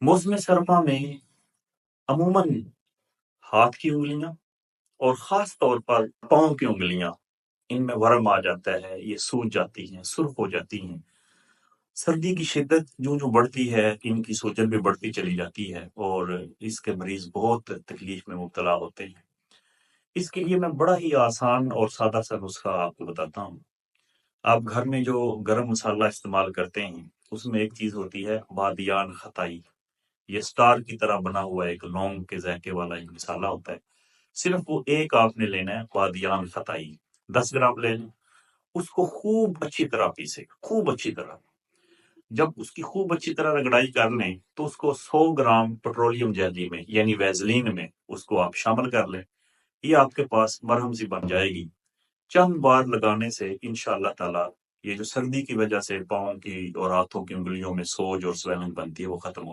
موسم سرما میں عموماً ہاتھ کی انگلیاں اور خاص طور پر پاؤں کی انگلیاں ان میں ورم آ جاتا ہے، یہ سوج جاتی ہیں، سرخ ہو جاتی ہیں۔ سردی کی شدت جو جو بڑھتی ہے ان کی سوجن بھی بڑھتی چلی جاتی ہے اور اس کے مریض بہت تکلیف میں مبتلا ہوتے ہیں۔ اس کے لیے میں بڑا ہی آسان اور سادہ سا نسخہ آپ کو بتاتا ہوں۔ آپ گھر میں جو گرم مسالہ استعمال کرتے ہیں اس میں ایک چیز ہوتی ہے بادیان خطائی، یہ سٹار کی طرح بنا ہوا ایک لونگ کے ذائقے والا ایک مسالہ ہوتا ہے۔ صرف وہ ایک آپ نے لینا ہے بادیان خطائی، 10 گرام لے لیں، اس کو خوب اچھی طرح پیسے، خوب اچھی طرح۔ جب اس کی خوب اچھی طرح رگڑائی کر لیں تو اس کو 100 گرام پیٹرولیم جیلی میں یعنی ویزلین میں اس کو آپ شامل کر لیں، یہ آپ کے پاس مرہم سی بن جائے گی۔ چند بار لگانے سے انشاءاللہ تعالی یہ جو سردی کی وجہ سے پاؤں کی اور ہاتھوں کی انگلیوں میں سوج اور سویلنگ بنتی ہے وہ ختم ہو